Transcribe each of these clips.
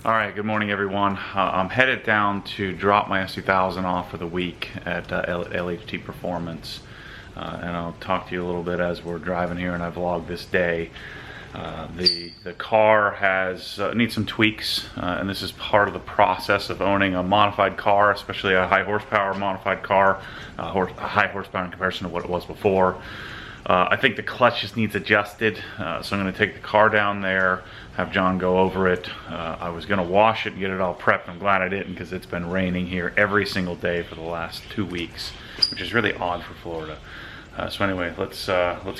All right, good morning everyone. I'm headed down to drop my S2000 off for the week at LHT Performance. And I'll talk to you a little bit as we're driving here and I vlog this day. The car needs some tweaks, and this is part of the process of owning a modified car, especially a high horsepower modified car, high horsepower in comparison to what it was before. I think the clutch just needs adjusted, so I'm going to take the car down there, have John go over it. I was going to wash it and get it all prepped. I'm glad I didn't, because it's been raining here every single day for the last 2 weeks, which is really odd for Florida. So anyway, let's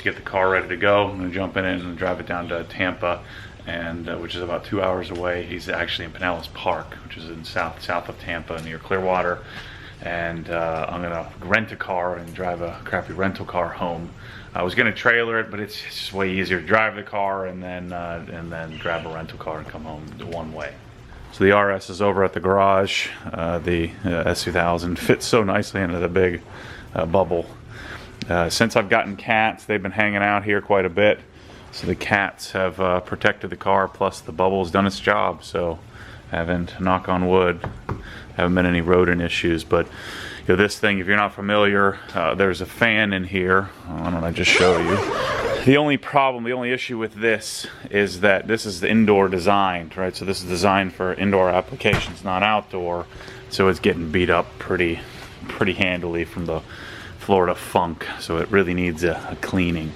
get the car ready to go. I'm going to jump in it and drive it down to Tampa, and which is about 2 hours away. He's actually in Pinellas Park, which is in south of Tampa near Clearwater. And I'm gonna rent a car and drive a crappy rental car home. I was gonna trailer it, but it's just way easier to drive the car and then grab a rental car and come home one way. So the RS is over at the garage. The S2000 fits so nicely into the big bubble. Since I've gotten cats, they've been hanging out here quite a bit. So the cats have protected the car, plus the bubble's done its job. So haven't, knock on wood, haven't been any rodent issues. But you know, this thing, if you're not familiar, there's a fan in here. Why don't I just show you? The only issue with this is that this is the indoor designed, right? So this is designed for indoor applications, not outdoor. So it's getting beat up pretty handily from the Florida funk. So it really needs a cleaning.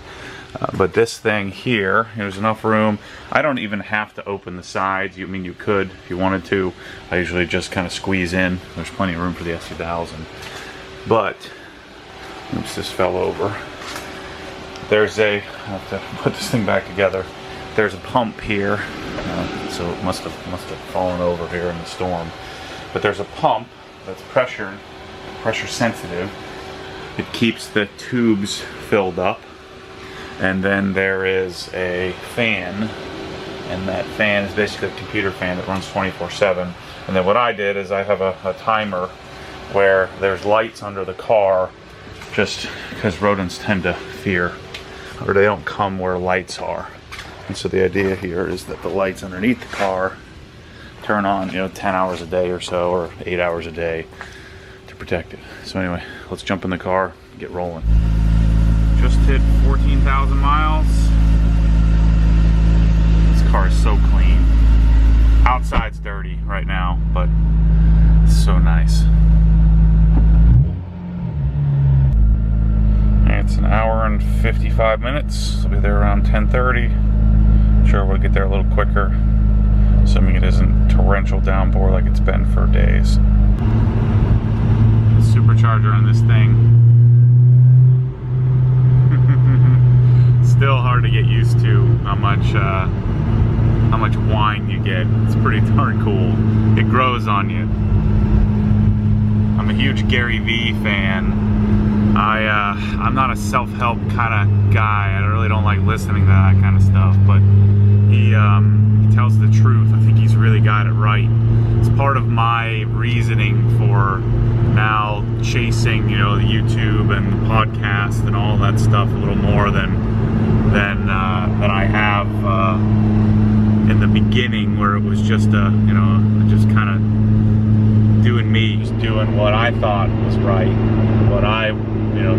But this thing here, there's enough room. I don't even have to open the sides. You could if you wanted to. I usually just kind of squeeze in. There's plenty of room for the S2000. But, oops, this fell over. There's I have to put this thing back together. There's a pump here, so it must have fallen over here in the storm. But there's a pump that's pressure sensitive. It keeps the tubes filled up. And then there is a fan, and that fan is basically a computer fan that runs 24/7. And then what I did is I have a timer where there's lights under the car, just because rodents tend to fear, or they don't come where lights are. And so the idea here is that the lights underneath the car turn on, 10 hours a day or so, or 8 hours a day to protect it. So anyway, let's jump in the car, get rolling. Just hit 14,000 miles. This car is so clean. Outside's dirty right now, but it's so nice. It's an hour and 55 minutes. I'll be there around 10:30. Sure, we'll get there a little quicker, assuming it isn't torrential downpour like it's been for days. The supercharger on this thing, still hard to get used to how much whine you get. It's pretty darn cool. It grows on you. I'm a huge Gary Vee fan. I'm not a self-help kind of guy. I really don't like listening to that kind of stuff, but he tells the truth. I think he's really got it right. It's part of my reasoning for now chasing, the YouTube and the podcast and all that stuff a little more than I have in the beginning, where it was just just kind of doing me, just doing what I thought was right, what I,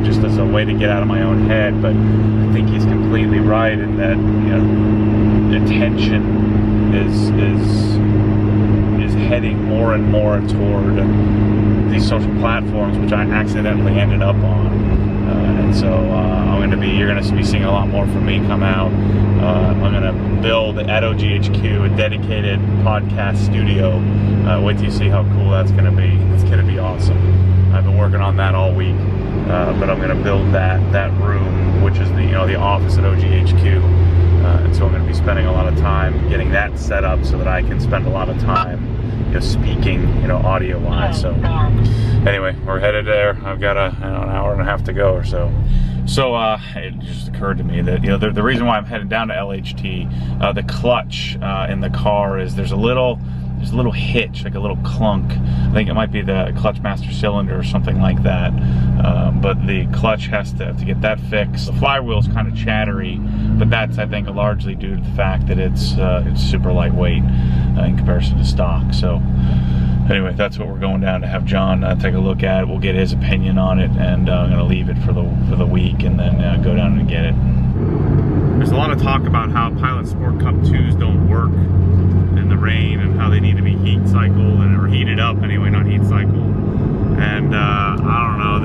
just as a way to get out of my own head. But I think he's completely right in that, attention is heading more and more toward these social platforms, which I accidentally ended up on. And so you're going to be seeing a lot more from me come out. I'm going to build at OGHQ a dedicated podcast studio. Wait till you see how cool that's going to be. It's going to be awesome. I've been working on that all week, but I'm going to build that room, which is the office at OGHQ. And so I'm going to be spending a lot of time getting that set up so that I can spend a lot of time speaking, audio wise. So anyway, we're headed there. I've got an hour and a half to go or so. So it just occurred to me that the reason why I'm headed down to LHT, the clutch in the car is there's a little hitch, like a little clunk. I think it might be the clutch master cylinder or something like that. But the clutch has to get that fixed. The flywheel's kind of chattery, but that's, I think, largely due to the fact that it's super lightweight. in comparison to stock. So anyway, that's what we're going down to have John take a look at. We'll get his opinion on it, and I'm going to leave it for the week, and then go down and get it. There's a lot of talk about how Pilot Sport Cup 2s don't work in the rain, and how they need to be heat cycled, or heated up anyway, not heat cycled. And I don't know,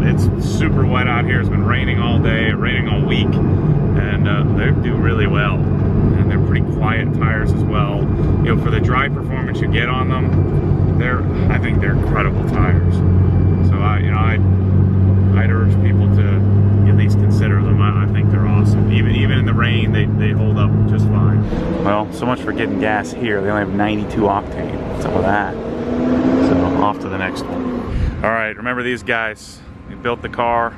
it's super wet out here. It's been raining all day, raining all week, and they do really well. And they're pretty quiet tires as well. You know, for the dry performance you get on them, I think they're incredible tires. So I'd urge people to at least consider them. I think they're awesome. Even in the rain, they hold up just fine. Well, so much for getting gas here. They only have 92 octane. What's up with that? So off to the next one. All right, remember these guys? They built the car.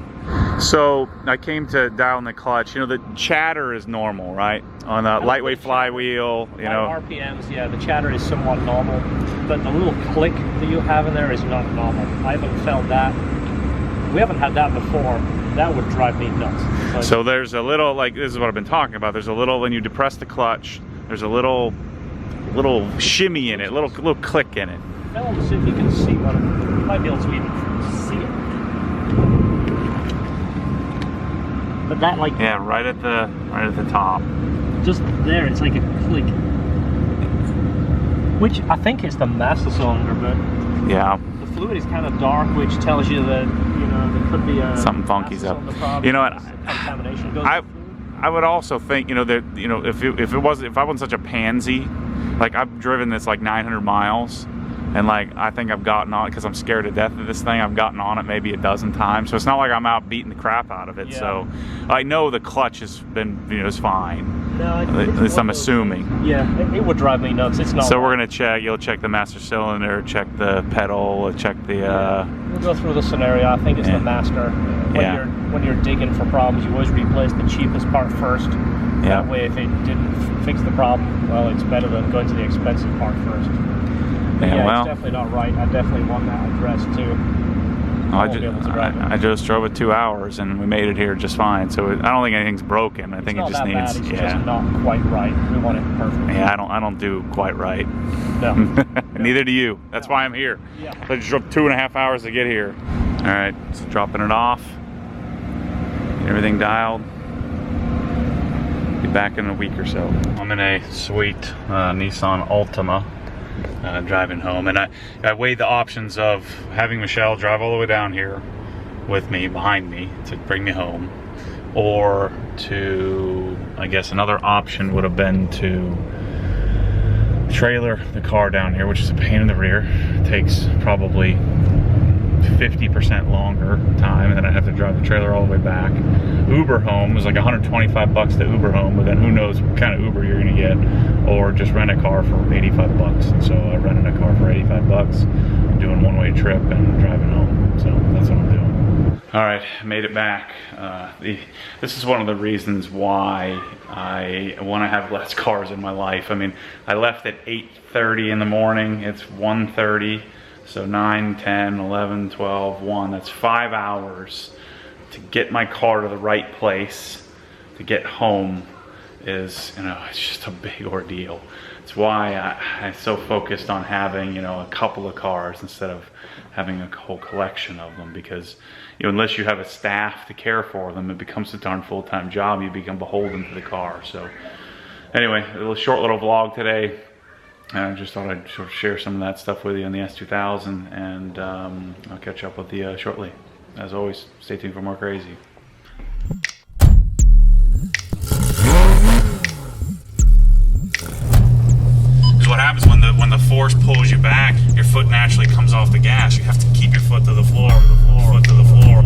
So I came to dial in the clutch. You know, the chatter is normal, right? On a lightweight flywheel, you know. RPMs, yeah, the chatter is somewhat normal, but the little click that you have in there is not normal. I haven't felt that. We haven't had that before. That would drive me nuts. So there's a little, like, this is what I've been talking about. There's a little, when you depress the clutch, there's a little shimmy in it, little click in it. I want to see if you can see what you might be able to even see it. But that, like, yeah, right at the top. Just there, it's like a click. Which I think is the master cylinder, but yeah, the fluid is kind of dark, which tells you that, you know, there could be a something funky's up. You know what? Contamination goes I would also think, you know, that, you know, if I wasn't such a pansy, like, I've driven this like 900 miles. And like, I think I've gotten on it because I'm scared to death of this thing. I've gotten on it maybe a dozen times. So it's not like I'm out beating the crap out of it. Yeah. So I know the clutch has been, you know, is fine. No, at least I'm assuming. Yeah, it would drive me nuts. It's not. So we're gonna check. You'll check the master cylinder, check the pedal, check the. We'll go through the scenario. I think it's the master. When you're digging for problems, you always replace the cheapest part first. That way, if it didn't fix the problem, well, it's better than going to the expensive part first. Yeah, well, it's definitely not right. I definitely want that address too. I just drove it 2 hours and we made it here just fine. So I don't think anything's broken. I think it just needs. It's just not quite right. We want it perfect. Yeah, I don't do quite right. No. Neither do you. That's why I'm here. Yeah. I just drove 2.5 hours to get here. All right, so dropping it off. Get everything dialed. Be back in a week or so. I'm in a sweet Nissan Altima. Driving home, and I weighed the options of having Michelle drive all the way down here with me, behind me, to bring me home, or to, I guess another option would have been to trailer the car down here, which is a pain in the rear. It takes probably 50% longer time, and then I have to drive the trailer all the way back. Uber home was like 125 bucks to Uber home, but then who knows what kind of Uber you're gonna get, or just rent a car for 85 bucks. And so I rented a car for 85 bucks. I'm doing one-way trip and driving home. So that's what I'm doing. All right, made it back. This is one of the reasons why I want to have less cars in my life. I mean, I left at 8:30 in the morning. It's 1:30. So 9, 10, 11, 12, 1, that's 5 hours to get my car to the right place, to get home is, you know, it's just a big ordeal. It's why I'm so focused on having, you know, a couple of cars instead of having a whole collection of them, because, you know, unless you have a staff to care for them, it becomes a darn full-time job. You become beholden to the car. So anyway, a short little vlog today. I just thought I'd sort of share some of that stuff with you on the S2000, and I'll catch up with you shortly. As always, stay tuned for more crazy. Because what happens when the force pulls you back, your foot naturally comes off the gas. You have to keep your foot to the floor, foot to the floor.